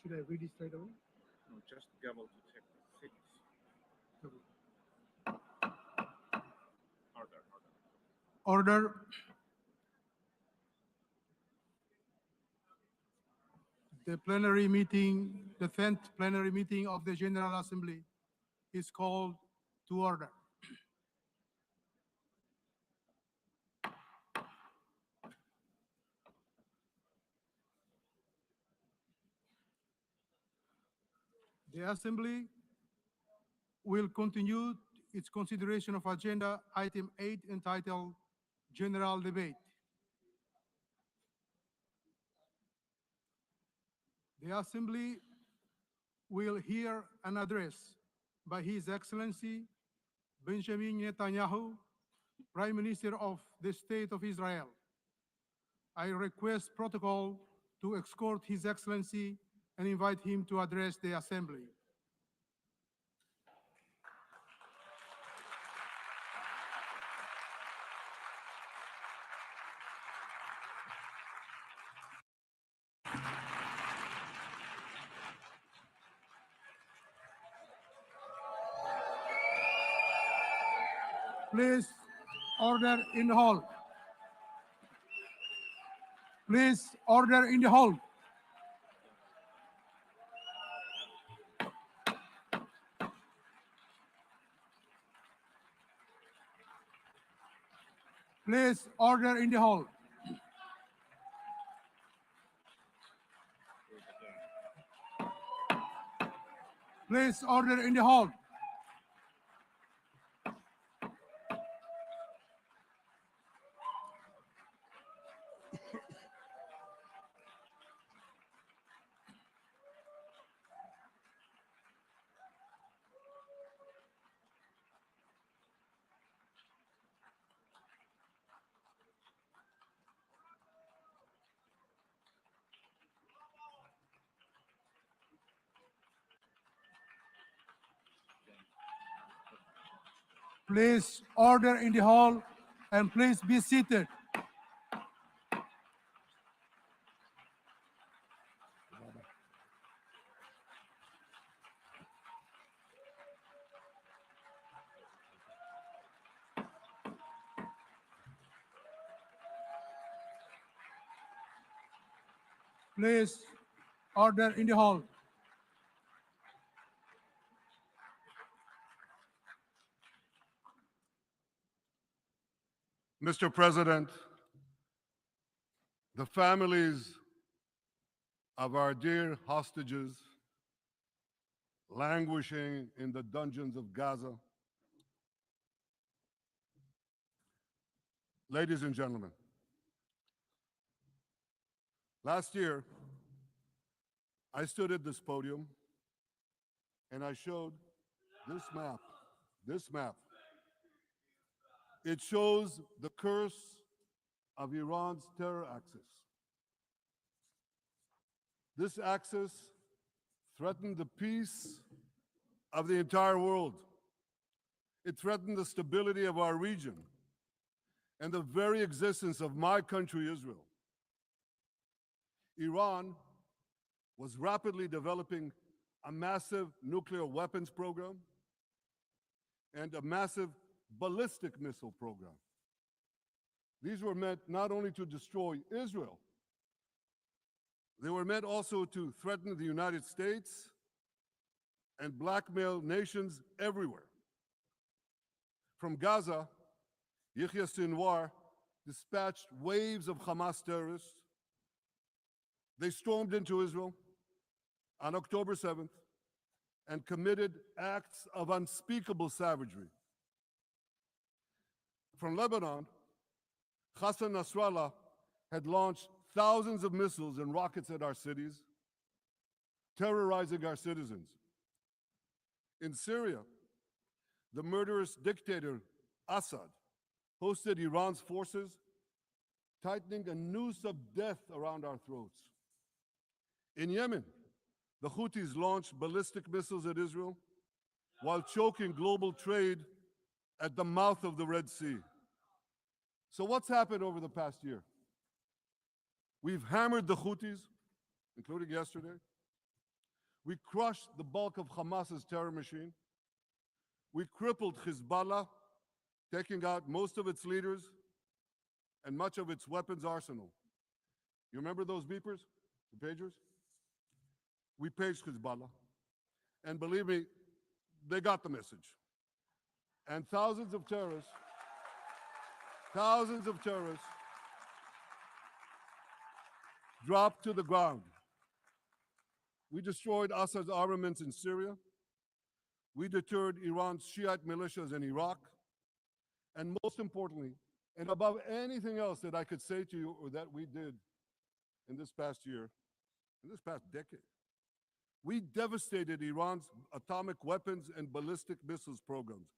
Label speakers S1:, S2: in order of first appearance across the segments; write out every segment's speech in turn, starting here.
S1: Should I read it straight away?
S2: No, just go to check the settings.
S1: Okay.
S2: Order.
S1: Order. The plenary meeting, the 10th plenary meeting of the General Assembly is called to order. The Assembly will continue its consideration of Agenda Item 8 entitled General Debate. The Assembly will hear an address by His Excellency Benjamin Netanyahu, Prime Minister of the State of Israel. I request protocol to escort His Excellency and invite him to address the Assembly. Please, order in the hall. Please, order in the hall. Please, order in the hall. Please, order in the hall. Please order in the hall and please be seated. Please order in the hall.
S3: Mr. President, the families of our dear hostages languishing in the dungeons of Gaza, ladies and gentlemen, last year, I stood at this podium and I showed this map, It shows the curse of Iran's terror axis. This axis threatened the peace of the entire world. It threatened the stability of our region and the very existence of my country, Israel. Iran was rapidly developing a massive nuclear weapons program and a massive ballistic missile program. These were meant not only to destroy Israel, they were meant also to threaten the United States and blackmail nations everywhere. From Gaza, Yahya Sinwar dispatched waves of Hamas terrorists. They stormed into Israel on October 7th and committed acts of unspeakable savagery. From Lebanon, Hassan Nasrallah had launched thousands of missiles and rockets at our cities, terrorizing our citizens. In Syria, the murderous dictator Assad hosted Iran's forces, tightening a noose of death around our throats. In Yemen, the Houthis launched ballistic missiles at Israel while choking global trade at the mouth of the Red Sea. So what's happened over the past year? We've hammered the Houthis, including yesterday. We crushed the bulk of Hamas's terror machine. We crippled Hezbollah, taking out most of its leaders and much of its weapons arsenal. You remember those beepers, the pagers? We paged Hezbollah. And believe me, they got the message. And thousands of terrorists dropped to the ground. We destroyed Assad's armaments in Syria. We deterred Iran's Shiite militias in Iraq. And most importantly, and above anything else that I could say to you or that we did in this past year, in this past decade, we devastated Iran's atomic weapons and ballistic missiles programs.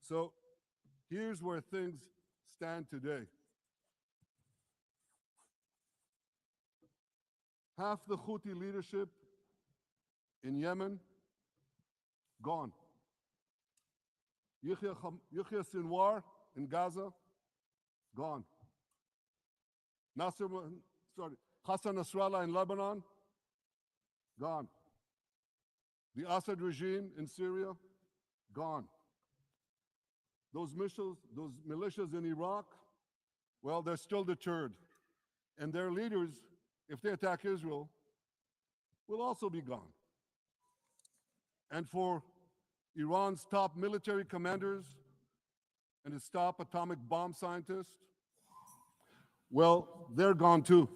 S3: So here's where things stand today. Half the Houthi leadership in Yemen, gone. Yahya Sinwar in Gaza, gone. Hassan Nasrallah in Lebanon, gone. The Assad regime in Syria, gone. Those militias in Iraq, well, they're still deterred. And their leaders, if they attack Israel, will also be gone. And for Iran's top military commanders and its top atomic bomb scientists, well, they're gone too.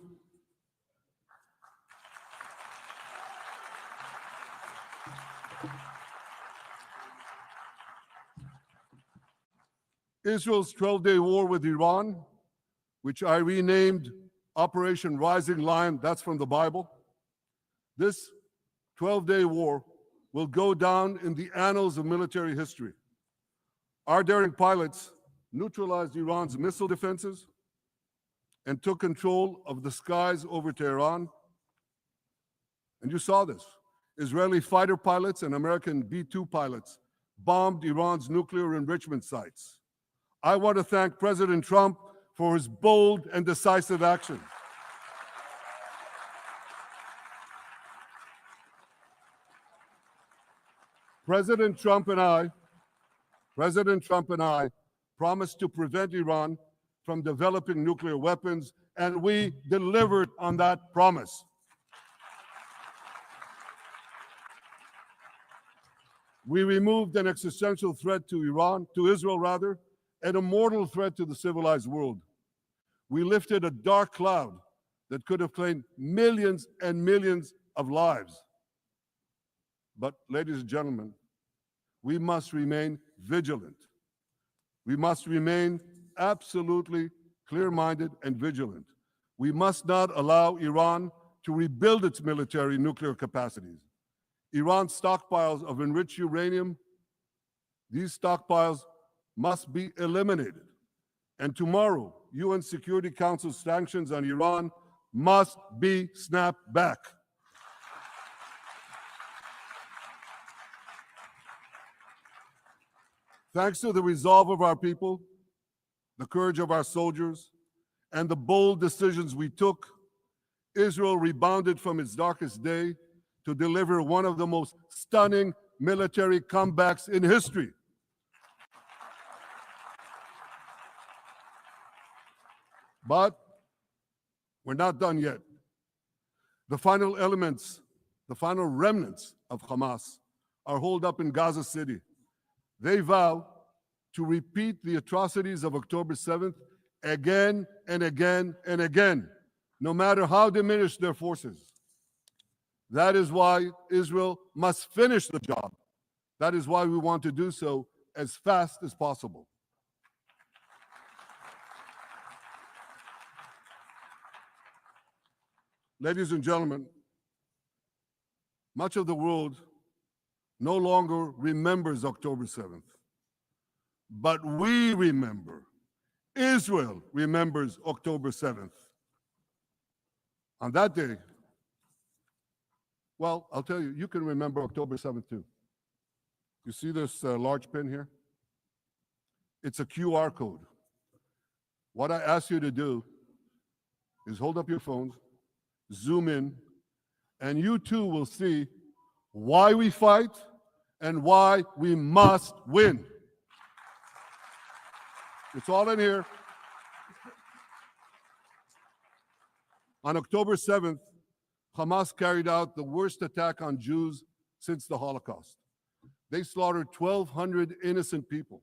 S3: Israel's 12-day war with Iran, which I renamed Operation Rising Lion, that's from the Bible. This 12-day war will go down in the annals of military history. Our daring pilots neutralized Iran's missile defenses and took control of the skies over Tehran. And you saw this. Israeli fighter pilots and American B-2 pilots bombed Iran's nuclear enrichment sites. I want to thank President Trump for his bold and decisive action. President Trump and I promised to prevent Iran from developing nuclear weapons, and we delivered on that promise. We removed an existential threat to Israel, and a mortal threat to the civilized world. We lifted a dark cloud that could have claimed millions and millions of lives. But, ladies and gentlemen, we must remain vigilant. We must remain absolutely clear-minded and vigilant. We must not allow Iran to rebuild its military nuclear capacities. Iran's stockpiles of enriched uranium, these stockpiles must be eliminated. And tomorrow, UN Security Council sanctions on Iran must be snapped back. Thanks to the resolve of our people, the courage of our soldiers, and the bold decisions we took, Israel rebounded from its darkest day to deliver one of the most stunning military comebacks in history. But we're not done yet. The final elements, the final remnants of Hamas are holed up in Gaza City. They vow to repeat the atrocities of October 7th again and again and again, no matter how diminished their forces. That is why Israel must finish the job. That is why we want to do so as fast as possible. Ladies and gentlemen, much of the world no longer remembers October 7th, but we remember. Israel remembers October 7th. On that day, well, I'll tell you, you can remember October 7th too. You see this large pin here? It's a QR code. what I ask you to do is hold up your phones, zoom in, and you too will see why we fight and why we must win. It's all in here. On October 7th, Hamas carried out the worst attack on Jews since the Holocaust. They slaughtered 1,200 innocent people,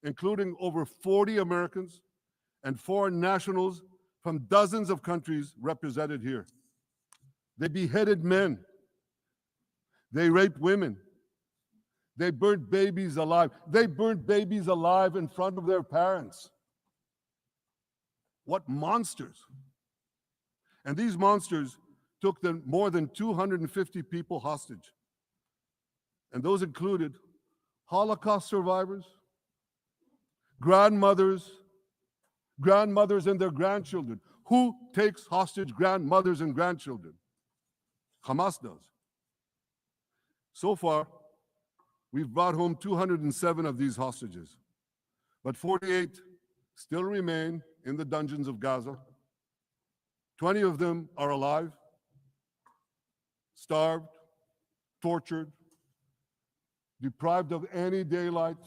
S3: including over 40 Americans and foreign nationals from dozens of countries represented here. They beheaded men. They raped women. They burnt babies alive. They burnt babies alive in front of their parents. What monsters. And these monsters took more than 250 people hostage. And those included Holocaust survivors, grandmothers and their grandchildren. Who takes hostage grandmothers and grandchildren? Hamas does. So far, we've brought home 207 of these hostages, but 48 still remain in the dungeons of Gaza. 20 of them are alive, starved, tortured, deprived of any daylight,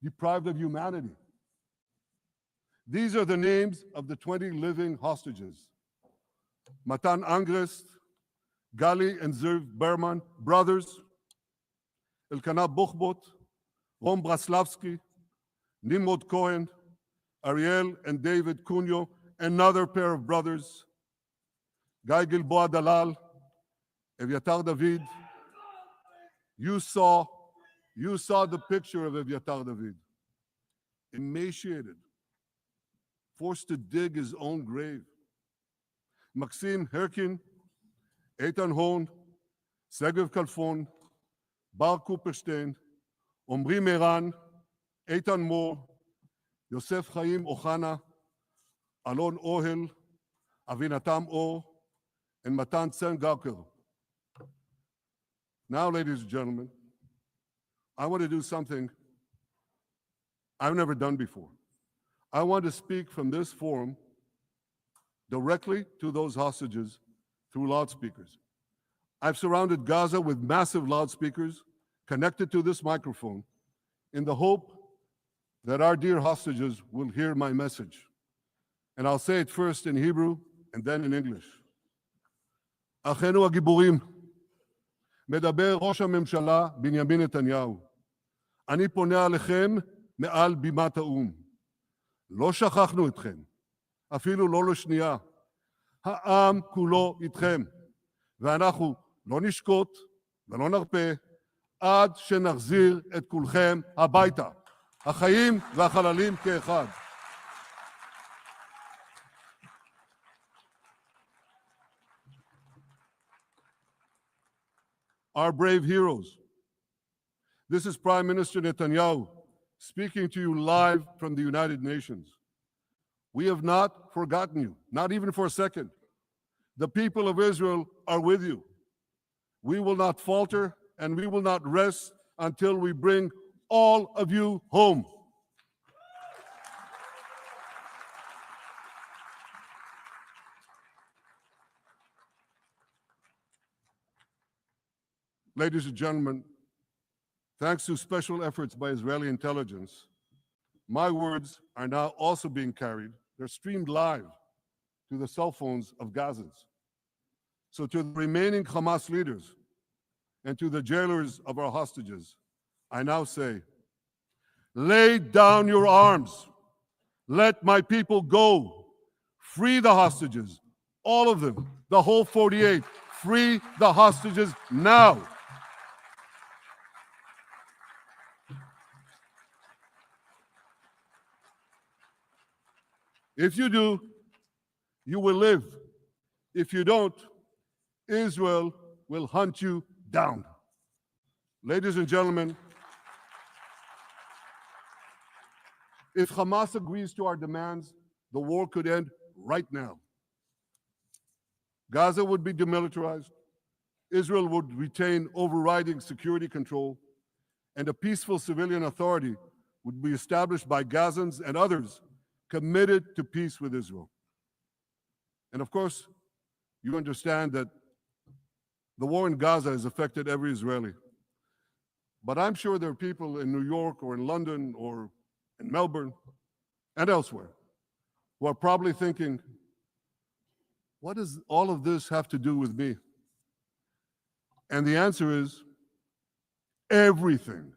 S3: deprived of humanity. These are the names of the 20 living hostages. Matan Angrest, Gali and Zerv Berman, brothers, Elkanah Buchbot, Rom Braslavsky, Nimrod Cohen, Ariel and David Cunyo, another pair of brothers, Guy Gilboa Dalal, Eviatar David. You saw the picture of Eviatar David, emaciated, forced to dig his own grave. Maxim Herkin, Eitan Horn, Segev Kalfon, Bar Cooperstein, Omri Meran, Eitan Moore, Yosef Chaim Ochana, Alon Ohel, Avinatam Or, and Matan Tsengarker. Now, ladies and gentlemen, I want to do something I've never done before. I want to speak from this forum directly to those hostages through loudspeakers. I've surrounded Gaza with massive loudspeakers connected to this microphone in the hope that our dear hostages will hear my message. And I'll say it first in Hebrew and then in English. אחינו הגיבורים, מדבר ראש הממשלה בנימין נתניהו. אני פונה עליכם מעל בימת האו"ם. לא שכחנו אתכם, אפילו לא לשנייה. העם כולו איתכם, ואנחנו לא נשקוט ולא נרפה עד שנחזיר את כולכם הביתה, החיים והחללים כאחד. Our brave heroes. This is Prime Minister Netanyahu speaking to you live from the United Nations. We have not forgotten you, not even for a second. The people of Israel are with you. We will not falter and we will not rest until we bring all of you home. Ladies and gentlemen, thanks to special efforts by Israeli intelligence, my words are now also being carried. They're streamed live to the cell phones of Gazans. So to the remaining Hamas leaders and to the jailers of our hostages, I now say, lay down your arms. Let my people go. Free the hostages, all of them, the whole 48. Free the hostages now. If you do, you will live. If you don't, Israel will hunt you down. Ladies and gentlemen, if Hamas agrees to our demands, the war could end right now. Gaza would be demilitarized, Israel would retain overriding security control, and a peaceful civilian authority would be established by Gazans and others committed to peace with Israel. And of course, you understand that the war in Gaza has affected every Israeli. But I'm sure there are people in New York or in London or in Melbourne and elsewhere who are probably thinking, what does all of this have to do with me? And the answer is everything.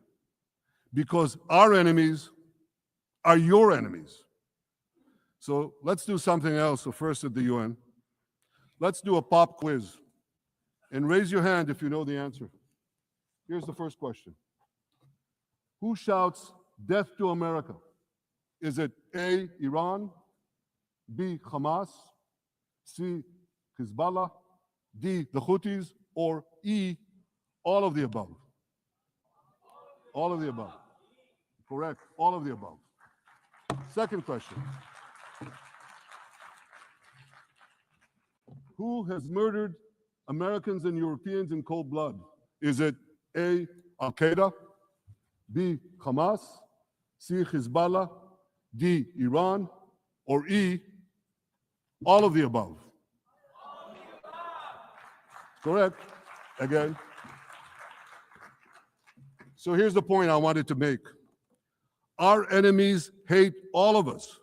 S3: Because our enemies are your enemies. So let's do something else. So first at the UN, let's do a pop quiz. And raise your hand if you know the answer. Here's the first question. Who shouts death to America? Is it A, Iran, B, Hamas, C, Hezbollah, D, the Houthis, or E, all of the above? All of the above. Correct, all of the above. Second question. Who has murdered Americans and Europeans in cold blood? Is it A, Al-Qaeda, B, Hamas, C, Hezbollah, D, Iran, or E, all of the above? Correct, again. So here's the point I wanted to make. Our enemies hate all of us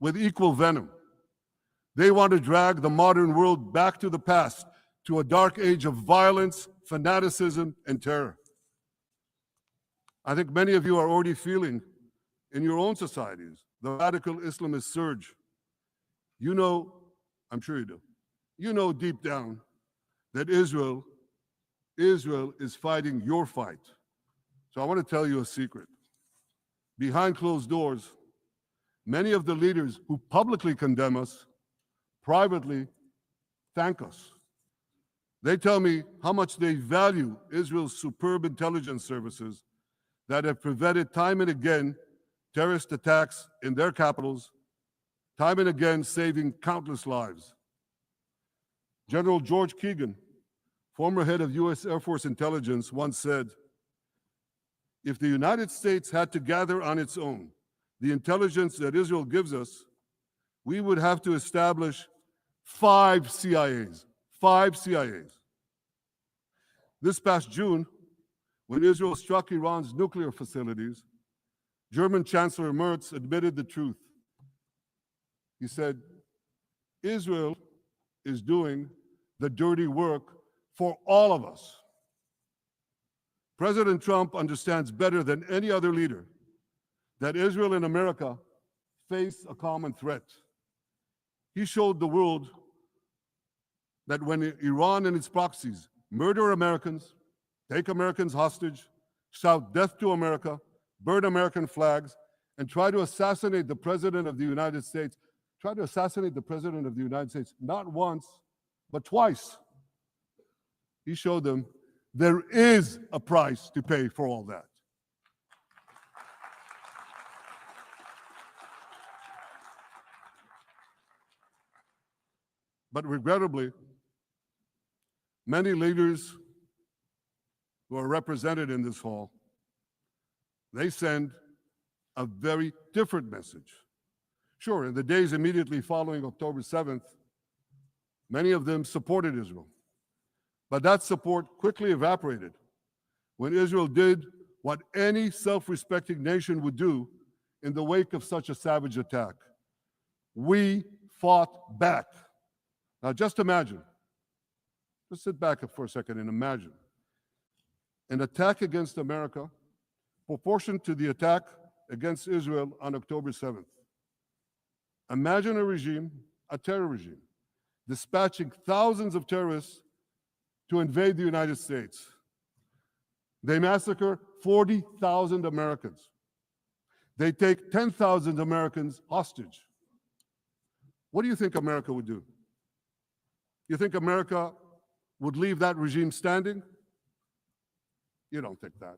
S3: with equal venom. They want to drag the modern world back to the past, to a dark age of violence, fanaticism, and terror. I think many of you are already feeling in your own societies the radical Islamist surge. You know, I'm sure you do, you know deep down that Israel is fighting your fight. So I want to tell you a secret. Behind closed doors, many of the leaders who publicly condemn us privately thank us. They tell me how much they value Israel's superb intelligence services that have prevented time and again terrorist attacks in their capitals, time and again saving countless lives. General George Keegan, former head of U.S. Air Force intelligence, once said, if the United States had to gather on its own the intelligence that Israel gives us, we would have to establish 5 CIAs. 5 CIAs. This past June, when Israel struck Iran's nuclear facilities, German Chancellor Merz admitted the truth. He said, Israel is doing the dirty work for all of us. President Trump understands better than any other leader that Israel and America face a common threat. He showed the world that when Iran and its proxies murder Americans, take Americans hostage, shout death to America, burn American flags, and try to assassinate the President of the United States, not once, but twice. He showed them there is a price to pay for all that. But regrettably, many leaders who are represented in this hall, they send a very different message. Sure, in the days immediately following October 7th, many of them supported Israel. But that support quickly evaporated when Israel did what any self-respecting nation would do in the wake of such a savage attack. We fought back. Now just imagine, just sit back for a second and imagine an attack against America proportioned to the attack against Israel on October 7th. Imagine a regime, a terror regime, dispatching thousands of terrorists to invade the United States. They massacre 40,000 Americans. They take 10,000 Americans hostage. What do you think America would do? You think America would leave that regime standing? You don't think that.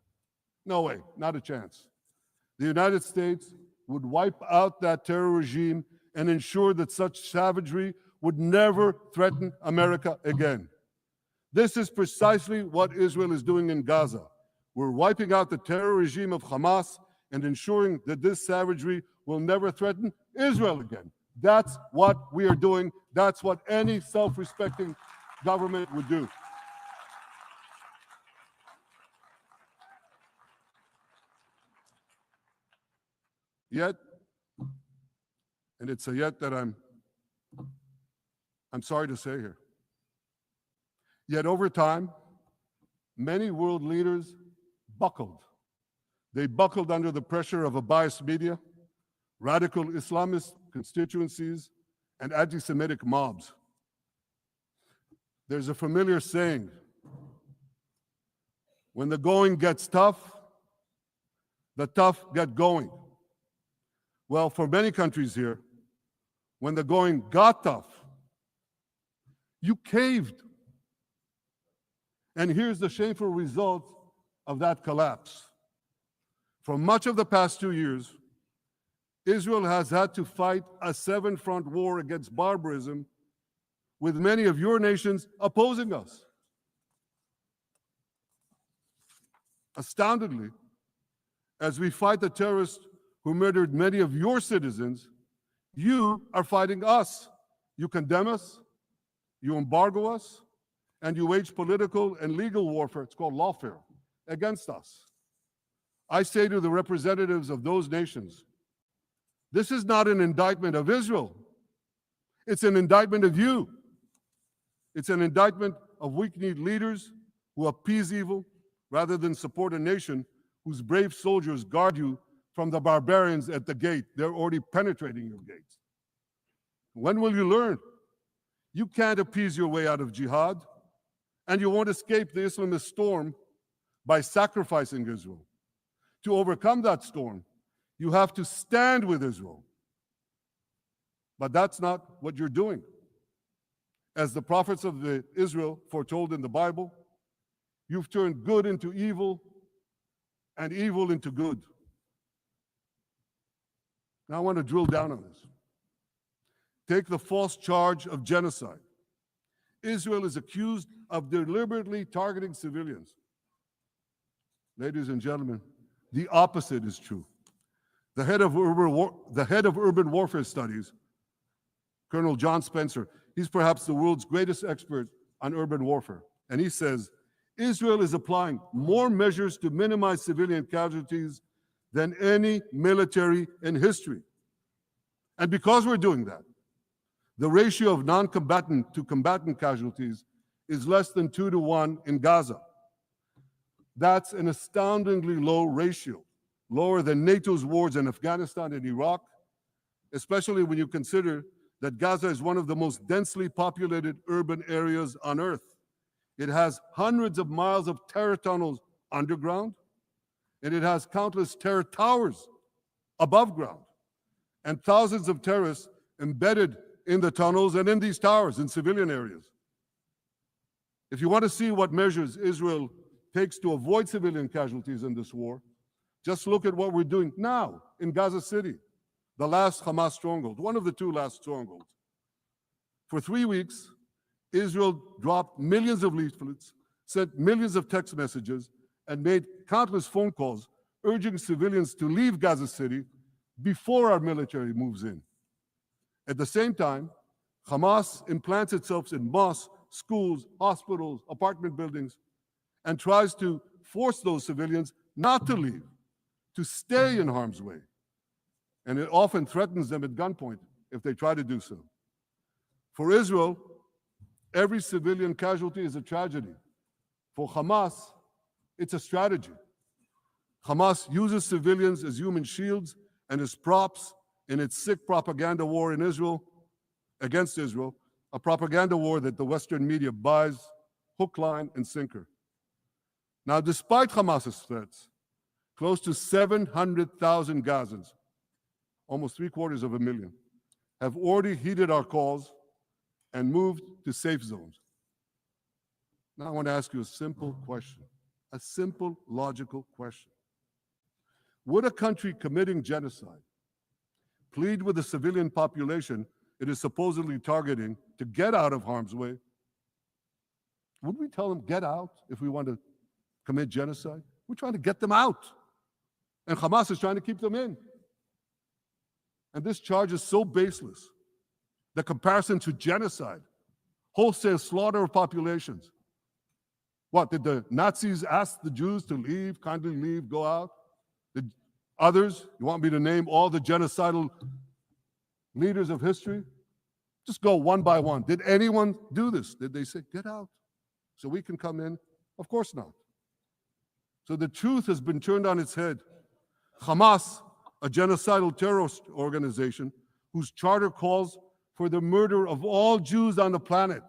S3: No way, not a chance. The United States would wipe out that terror regime and ensure that such savagery would never threaten America again. This is precisely what Israel is doing in Gaza. We're wiping out the terror regime of Hamas and ensuring that this savagery will never threaten Israel again. That's what we are doing. That's what any self-respecting government would do. Yet, and it's a yet that I'm sorry to say here, yet over time, many world leaders buckled. They buckled under the pressure of a biased media, radical Islamist constituencies, and anti-Semitic mobs. There's a familiar saying, when the going gets tough, the tough get going. Well, for many countries here, when the going got tough, you caved. And here's the shameful result of that collapse. For much of the past 2 years, Israel has had to fight a seven-front war against barbarism, with many of your nations opposing us. Astoundingly, as we fight the terrorists who murdered many of your citizens, you are fighting us. You condemn us, you embargo us, and you wage political and legal warfare, it's called lawfare, against us. I say to the representatives of those nations, this is not an indictment of Israel. It's an indictment of you. It's an indictment of weak-kneed leaders who appease evil rather than support a nation whose brave soldiers guard you from the barbarians at the gate. They're already penetrating your gates. When will you learn? You can't appease your way out of jihad, and you won't escape the Islamist storm by sacrificing Israel. To overcome that storm, you have to stand with Israel. But that's not what you're doing. As the prophets of Israel foretold in the Bible, you've turned good into evil and evil into good. Now I want to drill down on this. Take the false charge of genocide. Israel is accused of deliberately targeting civilians. Ladies and gentlemen, the opposite is true. The head of urban warfare studies, Colonel John Spencer, he's perhaps the world's greatest expert on urban warfare. And he says, Israel is applying more measures to minimize civilian casualties than any military in history. And because we're doing that, the ratio of non-combatant to combatant casualties is less than 2-to-1 in Gaza. That's an astoundingly low ratio, lower than NATO's wars in Afghanistan and Iraq, especially when you consider that Gaza is one of the most densely populated urban areas on Earth. It has hundreds of miles of terror tunnels underground, and it has countless terror towers above ground, and thousands of terrorists embedded in the tunnels and in these towers in civilian areas. If you want to see what measures Israel takes to avoid civilian casualties in this war, just look at what we're doing now in Gaza City, the last Hamas stronghold, one of the two last strongholds. For 3 weeks, Israel dropped millions of leaflets, sent millions of text messages, and made countless phone calls urging civilians to leave Gaza City before our military moves in. At the same time, Hamas implants itself in mosques, schools, hospitals, apartment buildings, and tries to force those civilians not to leave, to stay in harm's way. And it often threatens them at gunpoint if they try to do so. For Israel, every civilian casualty is a tragedy. For Hamas, it's a strategy. Hamas uses civilians as human shields and as props in its sick propaganda war in Israel, against Israel, a propaganda war that the Western media buys hook, line, and sinker. Now, despite Hamas's threats, close to 700,000 Gazans, almost 750,000, have already heeded our calls and moved to safe zones. Now I want to ask you a simple question, a simple, logical question. Would a country committing genocide plead with the civilian population it is supposedly targeting to get out of harm's way? Would we tell them, get out, if we want to commit genocide? We're trying to get them out. And Hamas is trying to keep them in. And this charge is so baseless. The comparison to genocide, wholesale slaughter of populations. What, did the Nazis ask the Jews to leave, kindly leave, go out? Did others, you want me to name all the genocidal leaders of history? Just go one by one. Did anyone do this? Did they say, get out so we can come in? Of course not. So the truth has been turned on its head. Hamas, a genocidal terrorist organization whose charter calls for the murder of all Jews on the planet.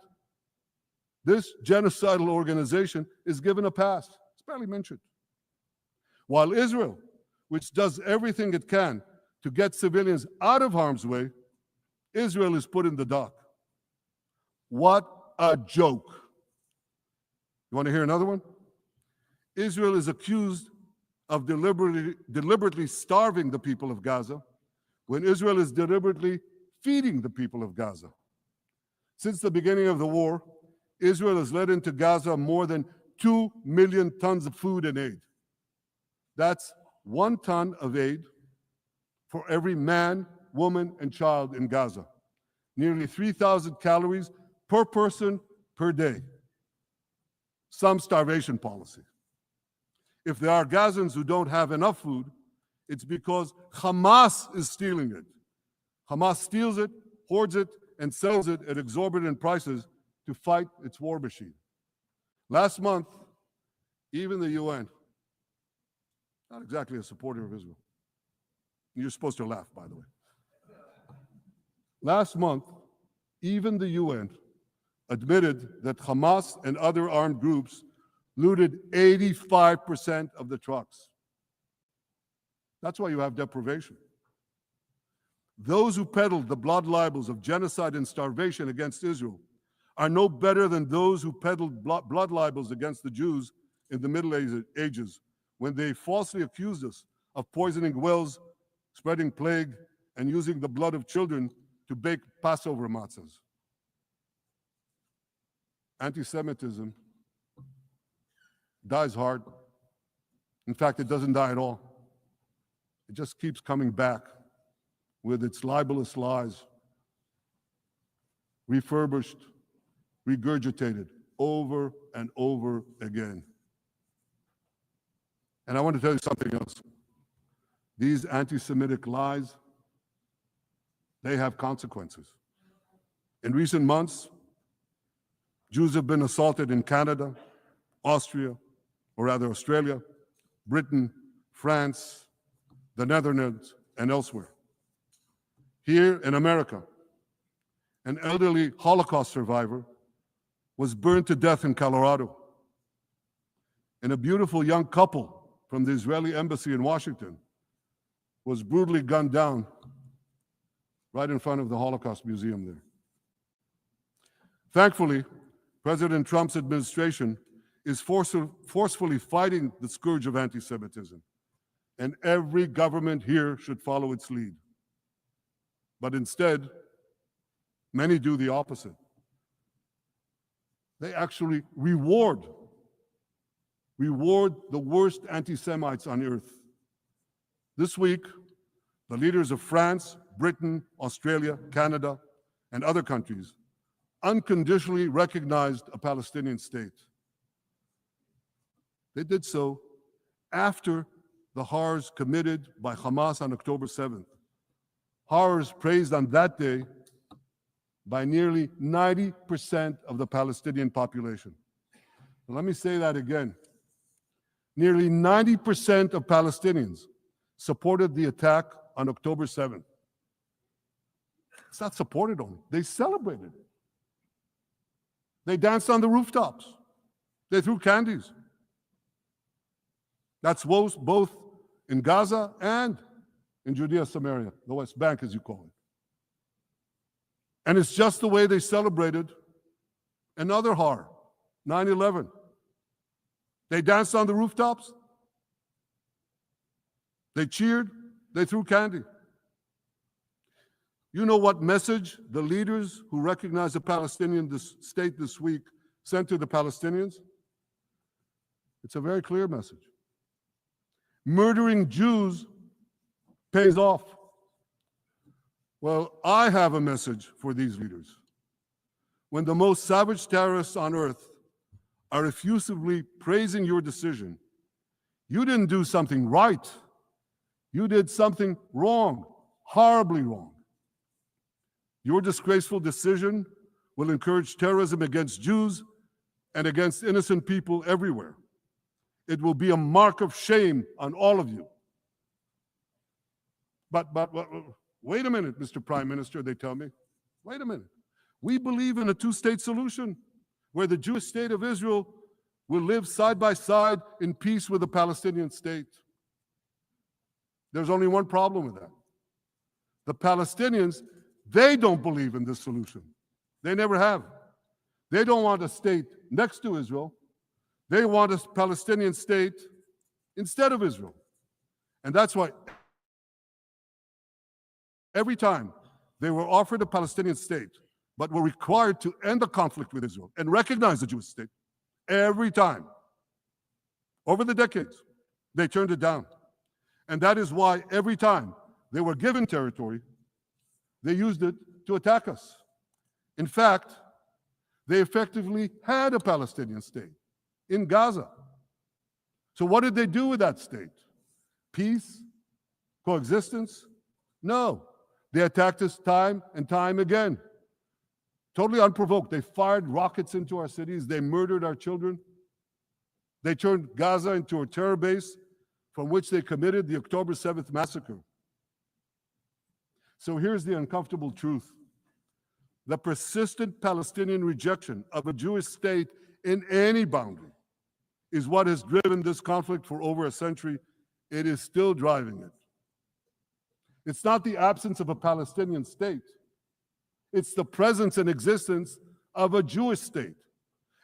S3: This genocidal organization is given a pass. It's barely mentioned. While Israel, which does everything it can to get civilians out of harm's way, Israel is put in the dock. What a joke. You want to hear another one? Israel is accused of deliberately starving the people of Gaza when Israel is deliberately feeding the people of Gaza. Since the beginning of the war, Israel has let into Gaza more than 2 million tons of food and aid. That's 1 ton of aid for every man, woman, and child in Gaza. Nearly 3,000 calories per person per day. Some starvation policy. If there are Gazans who don't have enough food, it's because Hamas is stealing it. Hamas steals it, hoards it, and sells it at exorbitant prices to fight its war machine. Last month, even the UN, not exactly a supporter of Israel. You're supposed to laugh, by the way. Last month, even the UN admitted that Hamas and other armed groups looted 85% of the trucks. That's why you have deprivation. Those who peddled the blood libels of genocide and starvation against Israel are no better than those who peddled blood libels against the Jews in the Middle Ages when they falsely accused us of poisoning wells, spreading plague, and using the blood of children to bake Passover matzahs. Anti-Semitism dies hard. In fact, it doesn't die at all. It just keeps coming back with its libelous lies, refurbished, regurgitated over and over again. And I want to tell you something else. These anti-Semitic lies, they have consequences. In recent months, Jews have been assaulted in Canada, Australia, Britain, France, the Netherlands, and elsewhere. Here in America, an elderly Holocaust survivor was burned to death in Colorado. And a beautiful young couple from the Israeli embassy in Washington was brutally gunned down right in front of the Holocaust Museum there. Thankfully, President Trump's administration is forcefully fighting the scourge of anti-Semitism, and every government here should follow its lead. But instead, many do the opposite. They actually reward the worst anti-Semites on earth. This week, the leaders of France, Britain, Australia, Canada, and other countries unconditionally recognized a Palestinian state. They did so after the horrors committed by Hamas on October 7th. Horrors praised on that day by nearly 90% of the Palestinian population. Let me say that again. Nearly 90% of Palestinians supported the attack on October 7th. It's not supported only, they celebrated it. They danced on the rooftops. They threw candies. That's both in Gaza and in Judea, Samaria, the West Bank, as you call it. And it's just the way they celebrated another horror, 9/11. They danced on the rooftops. They cheered. They threw candy. You know what message the leaders who recognize the Palestinian state this week sent to the Palestinians? It's a very clear message. murdering Jews pays off. Well, I have a message for these leaders. When the most savage terrorists on earth are effusively praising your decision, you didn't do something right. You did something wrong, horribly wrong. Your disgraceful decision will encourage terrorism against Jews and against innocent people everywhere. It will be a mark of shame on all of you. But wait a minute, Mr. Prime Minister, they tell me. Wait a minute. We believe in a two-state solution where the Jewish state of Israel will live side by side in peace with the Palestinian state. There's only one problem with that. The Palestinians, they don't believe in this solution. They never have. They don't want a state next to Israel. They want a Palestinian state instead of Israel. And that's why every time they were offered a Palestinian state, but were required to end the conflict with Israel and recognize the Jewish state, every time, over the decades, they turned it down. And that is why every time they were given territory, they used it to attack us. In fact, they effectively had a Palestinian state in Gaza. So what did they do with that state? Peace? Coexistence? No. They attacked us time and time again. Totally unprovoked. They fired rockets into our cities. They murdered our children. They turned Gaza into a terror base from which they committed the October 7th massacre. So here's the uncomfortable truth. The persistent Palestinian rejection of a Jewish state in any boundary is what has driven this conflict for over a century. It is still driving it. It's not the absence of a Palestinian state. It's the presence and existence of a Jewish state.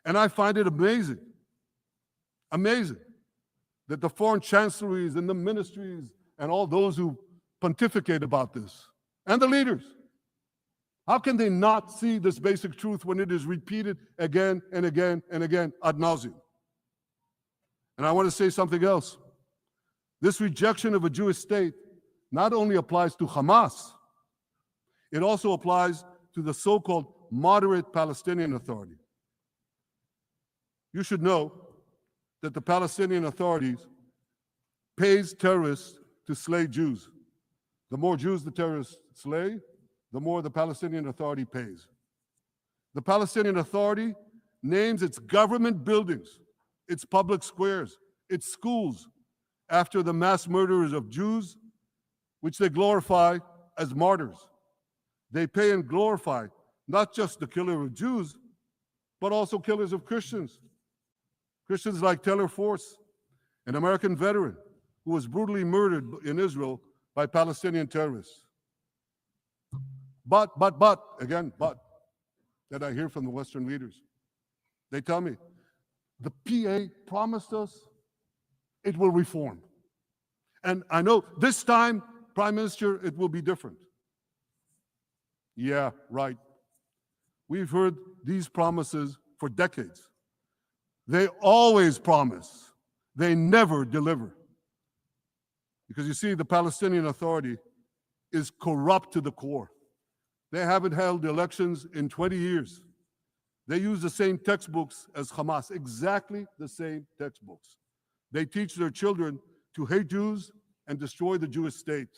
S3: And I find it amazing that the foreign chancelleries and the ministries and all those who pontificate about this, and the leaders, how can they not see this basic truth when it is repeated again and again and again ad nauseum? And I want to say something else. This rejection of a Jewish state not only applies to Hamas, it also applies to the so-called moderate Palestinian Authority. You should know that the Palestinian authorities pays terrorists to slay Jews. The more Jews the terrorists slay, the more the Palestinian Authority pays. The Palestinian Authority names its government buildings, its public squares, its schools after the mass murderers of Jews, which they glorify as martyrs. They pay and glorify not just the killer of Jews, but also killers of Christians. Christians like Taylor Force, an American veteran who was brutally murdered in Israel by Palestinian terrorists. But, that I hear from the Western leaders. They tell me, the PA promised us it will reform. And I know this time, Prime Minister, it will be different. Yeah, right. We've heard these promises for decades. They always promise. They never deliver. Because you see, the Palestinian Authority is corrupt to the core. They haven't held elections in 20 years. They use the same textbooks as Hamas, exactly the same textbooks. They teach their children to hate Jews and destroy the Jewish state.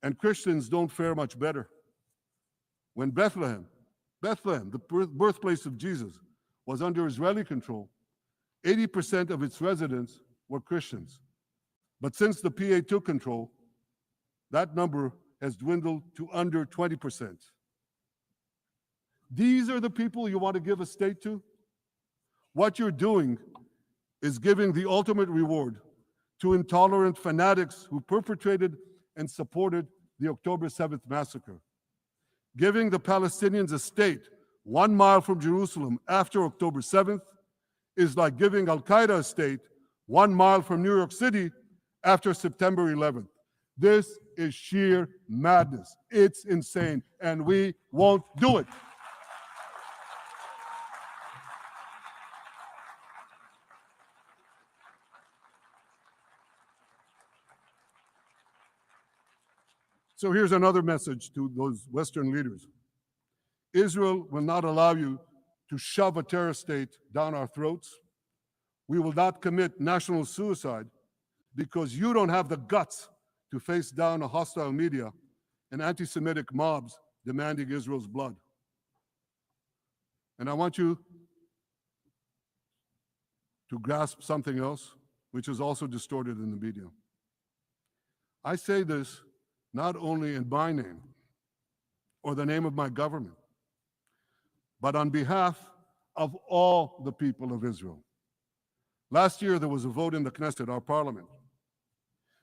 S3: And Christians don't fare much better. When Bethlehem, the birthplace of Jesus, was under Israeli control, 80% of its residents were Christians. But since the PA took control, that number has dwindled to under 20%. These are the people you want to give a state to? What you're doing is giving the ultimate reward to intolerant fanatics who perpetrated and supported the October 7th massacre. Giving the Palestinians a state 1 mile from Jerusalem after October 7th is like giving Al-Qaeda a state 1 mile from New York City after September 11th. This is sheer madness. It's insane, and we won't do it. So here's another message to those Western leaders. Israel will not allow you to shove a terror state down our throats. We will not commit national suicide because you don't have the guts to face down a hostile media and anti-Semitic mobs demanding Israel's blood. And I want you to grasp something else, which is also distorted in the media. I say this not only in my name or the name of my government, but on behalf of all the people of Israel. Last year, there was a vote in the Knesset, our parliament,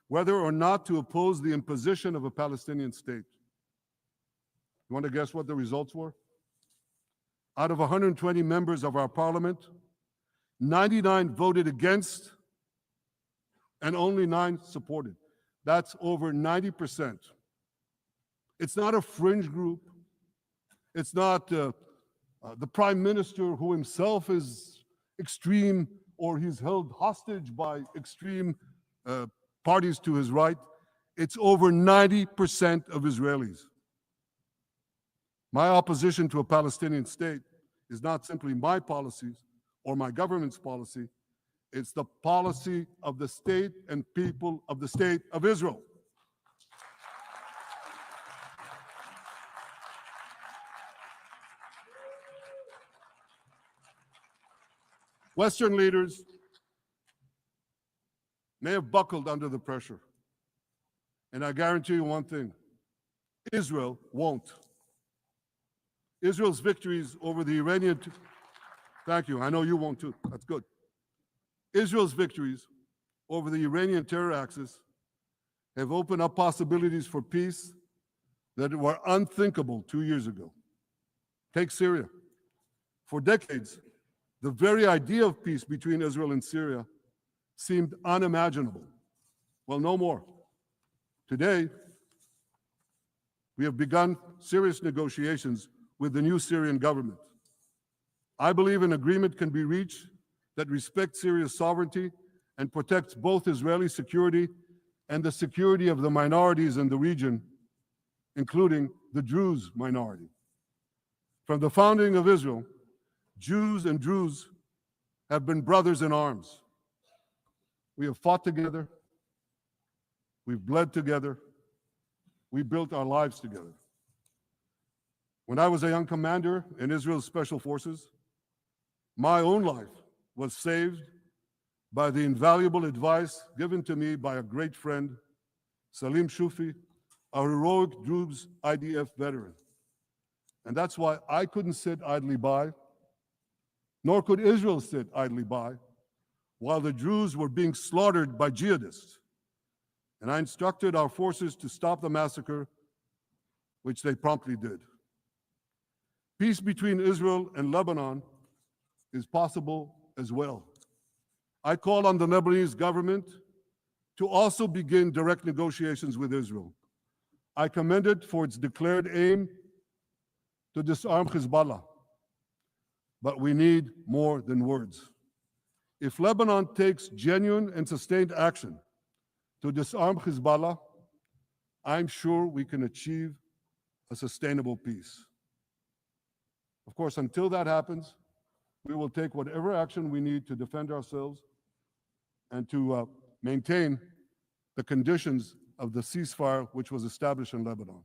S3: whether or not to oppose the imposition of a Palestinian state. You want to guess what the results were? Out of 120 members of our parliament, 99 voted against and only 9 supported. That's over 90%. It's not a fringe group. It's not the prime minister who himself is extreme or he's held hostage by extreme parties to his right. It's over 90% of Israelis. My opposition to a Palestinian state is not simply my policies or my government's policy. It's the policy of the state and people of the state of Israel. Western leaders may have buckled under the pressure. And I guarantee you one thing, Israel won't. Israel's victories over the Iranian... Thank you, I know you won't too, that's good. Israel's victories over the Iranian terror axis have opened up possibilities for peace that were unthinkable 2 years ago. Take Syria. For decades, the very idea of peace between Israel and Syria seemed unimaginable. Well, no more. Today, we have begun serious negotiations with the new Syrian government. I believe an agreement can be reached that respects Syria's sovereignty and protects both Israeli security and the security of the minorities in the region, including the Druze minority. From the founding of Israel, Jews and Druze have been brothers in arms. We have fought together, we've bled together, we built our lives together. When I was a young commander in Israel's special forces, my own life was saved by the invaluable advice given to me by a great friend, Salim Shufi, a heroic Druze IDF veteran. And that's why I couldn't sit idly by, nor could Israel sit idly by, while the Druze were being slaughtered by jihadists. And I instructed our forces to stop the massacre, which they promptly did. Peace between Israel and Lebanon is possible as well. I call on the Lebanese government to also begin direct negotiations with Israel. I commend it for its declared aim to disarm Hezbollah, but we need more than words. If Lebanon takes genuine and sustained action to disarm Hezbollah, I'm sure we can achieve a sustainable peace. Of course, until that happens, we will take whatever action we need to defend ourselves and to maintain the conditions of the ceasefire which was established in Lebanon.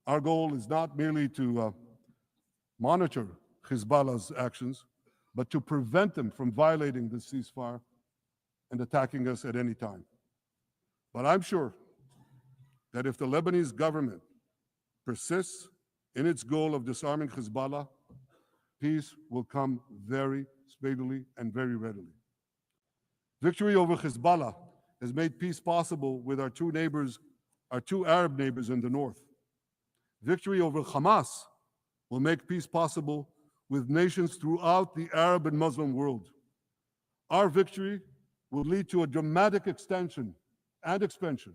S3: Our goal is not merely to monitor Hezbollah's actions, but to prevent them from violating the ceasefire and attacking us at any time. But I'm sure that if the Lebanese government persists in its goal of disarming Hezbollah, peace will come very speedily and very readily. Victory over Hezbollah has made peace possible with our two Arab neighbors in the north. Victory over Hamas will make peace possible with nations throughout the Arab and Muslim world. Our victory will lead to a dramatic extension and expansion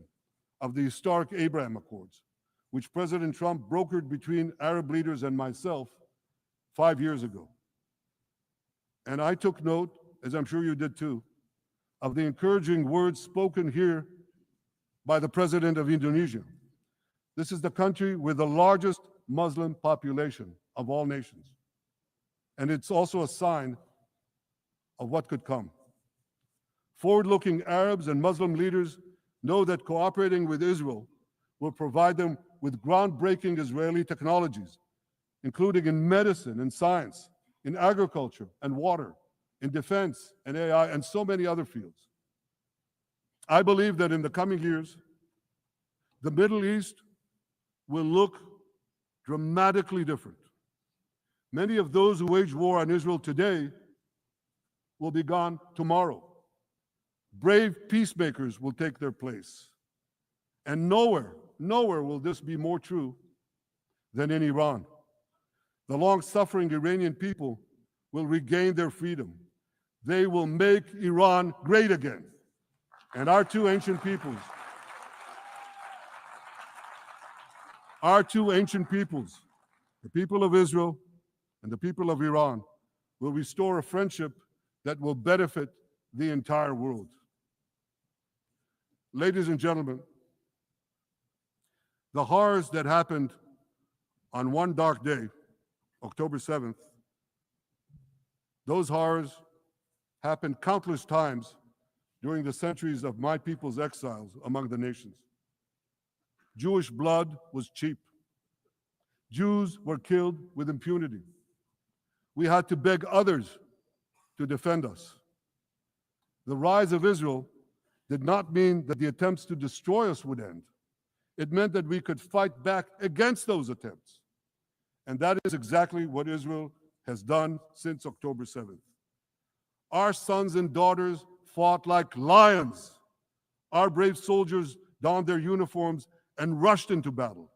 S3: of the historic Abraham Accords, which President Trump brokered between Arab leaders and myself 5 years ago. And I took note, as I'm sure you did too, of the encouraging words spoken here by the president of Indonesia. This is the country with the largest Muslim population of all nations. And it's also a sign of what could come. Forward-looking Arabs and Muslim leaders know that cooperating with Israel will provide them with groundbreaking Israeli technologies, including in medicine and science, in agriculture and water, in defense and AI, and so many other fields. I believe that in the coming years, the Middle East will look dramatically different. Many of those who wage war on Israel today will be gone tomorrow. Brave peacemakers will take their place. And nowhere will this be more true than in Iran. The long-suffering Iranian people will regain their freedom. They will make Iran great again. And our two ancient peoples, the people of Israel and the people of Iran, will restore a friendship that will benefit the entire world. Ladies and gentlemen, the horrors that happened on one dark day, October 7th, those horrors happened countless times during the centuries of my people's exiles among the nations. Jewish blood was cheap. Jews were killed with impunity. We had to beg others to defend us. The rise of Israel did not mean that the attempts to destroy us would end. It meant that we could fight back against those attempts. And that is exactly what Israel has done since October 7th. Our sons and daughters fought like lions. Our brave soldiers donned their uniforms and rushed into battle.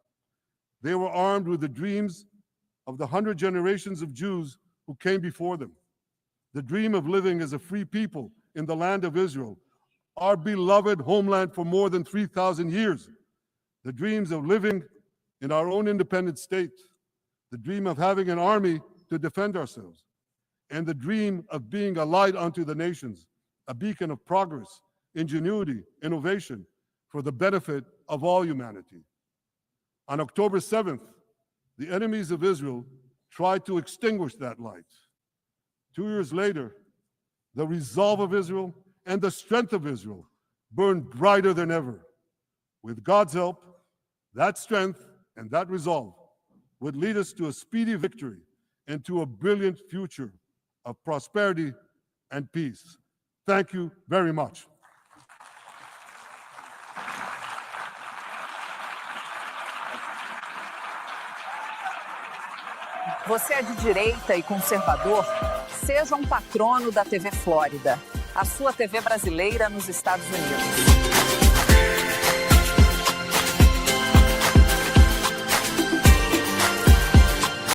S3: They were armed with the dreams of the 100 generations of Jews who came before them. The dream of living as a free people in the land of Israel, our beloved homeland for more than 3,000 years. The dreams of living in our own independent state. The dream of having an army to defend ourselves. And the dream of being a light unto the nations, a beacon of progress, ingenuity, innovation for the benefit of all humanity. On October 7th, the enemies of Israel tried to extinguish that light. 2 years later, the resolve of Israel and the strength of Israel burned brighter than ever. With God's help, that strength and that resolve would lead us to a speedy victory and to a brilliant future of prosperity and peace. Thank you very much.
S4: Você é de direita e conservador? Seja um patrono da TV Flórida, a sua TV brasileira nos Estados Unidos.